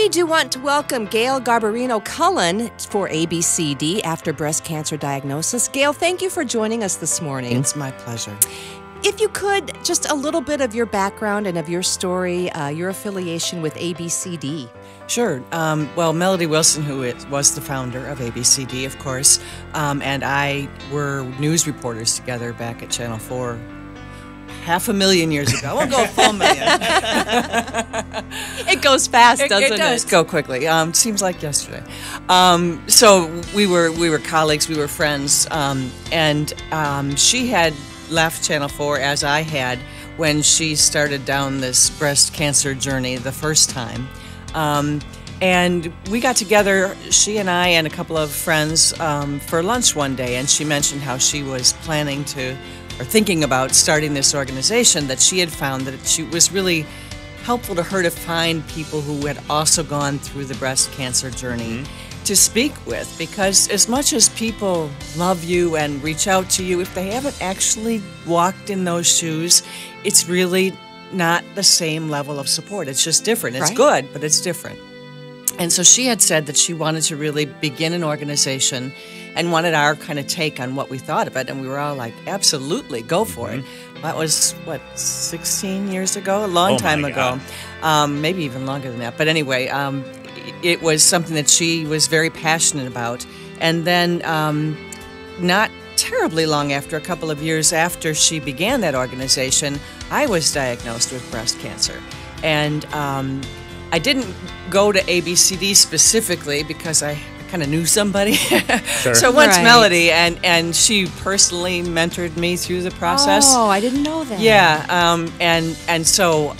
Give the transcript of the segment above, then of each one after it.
We do want to welcome Gael Garbarino Cullen for ABCD after breast cancer diagnosis. Gael, thank you for joining us this morning. It's my pleasure. If you could, just a little bit of your background and of your story, your affiliation with ABCD. Sure. Well, Melody Wilson, who was the founder of ABCD, of course, and I were news reporters together back at Channel 4 500,000 years ago. I won't go full million. It goes fast, doesn't it? It does go quickly. Seems like yesterday. So we were colleagues, we were friends, and she had left Channel 4 as I had when she started down this breast cancer journey the first time. And we got together, she and I and a couple of friends, for lunch one day, and she mentioned how she was planning to, or thinking about starting this organization that she had found that she was really helpful to her to find people who had also gone through the breast cancer journey to speak with, because as much as people love you and reach out to you, if they haven't actually walked in those shoes, it's really not the same level of support. It's just different. It's good, but it's different. And so she had said that she wanted to really begin an organization and wanted our kind of take on what we thought of it. And we were all like, absolutely, go for it. That was, what, 16 years ago? A long time ago. Maybe even longer than that. But anyway, it was something that she was very passionate about. And then not terribly long after, a couple of years after she began that organization, I was diagnosed with breast cancer. And I didn't go to ABCD specifically because I kind of knew somebody. Sure. So once Melody, and she personally mentored me through the process. Oh, I didn't know that. Yeah, and so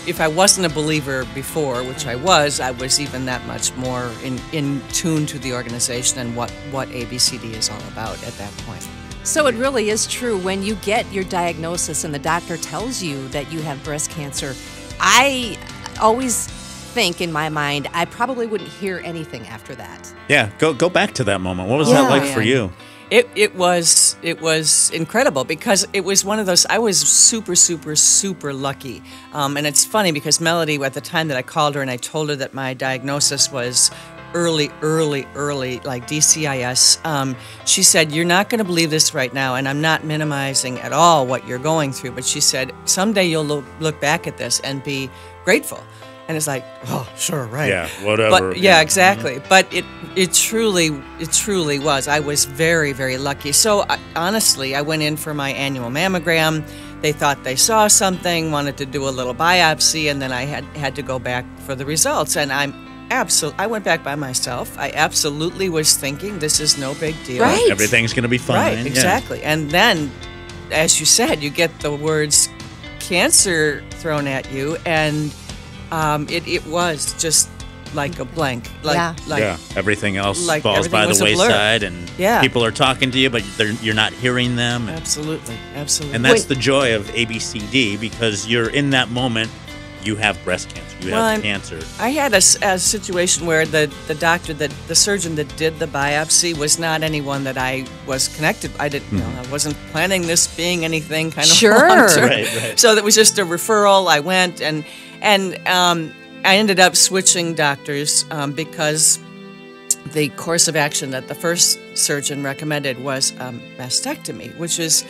if I wasn't a believer before, which I was even that much more in tune to the organization and what ABCD is all about at that point. So it really is true, when you get your diagnosis and the doctor tells you that you have breast cancer, I always think in my mind I probably wouldn't hear anything after that. Yeah, go back to that moment. What was that like for you? It was incredible, because it was one of those, I was super lucky. And it's funny because Melody, at the time that I called her and I told her that my diagnosis was early, like DCIS, she said, "You're not going to believe this right now, and I'm not minimizing at all what you're going through, but she said, someday you'll look back at this and be grateful." And it's like, oh, sure, right. Yeah, whatever. But, yeah, exactly. But it truly was. I was very lucky. So honestly, I went in for my annual mammogram. They thought they saw something, wanted to do a little biopsy, and then I had to go back for the results. And I went back by myself. I absolutely was thinking, this is no big deal. Right. Everything's going to be fine. Right, exactly. And then, as you said, you get the words cancer thrown at you, and it was just like a blank. Everything else like falls everything by the wayside, and Yeah. people are talking to you, but you're not hearing them. Absolutely. And that's the joy of ABCD, because you're in that moment, you have breast cancer, you have cancer. I had a situation where the doctor, the surgeon that did the biopsy was not anyone that I was connected. I didn't, I wasn't planning this being anything kind of long-term. Right. So that was just a referral. I went and I ended up switching doctors because the course of action that the first surgeon recommended was mastectomy, which is,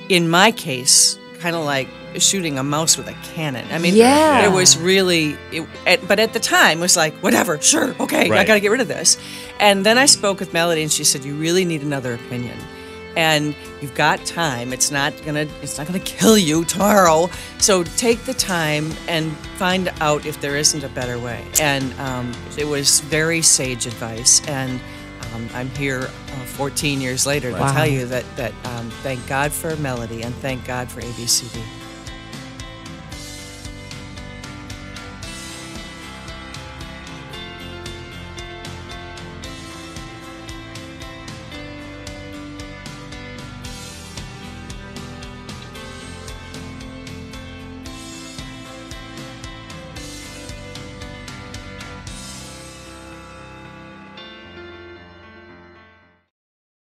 in my case, kind of like shooting a mouse with a cannon. I mean, there was really, but at the time it was like, whatever, sure, okay, I got to get rid of this. And then I spoke with Melody, and she said, you really need another opinion. And you've got time. It's not gonna kill you tomorrow. So take the time and find out if there isn't a better way. And it was very sage advice. And I'm here 14 years later to tell you that thank God for Melody and thank God for ABCD.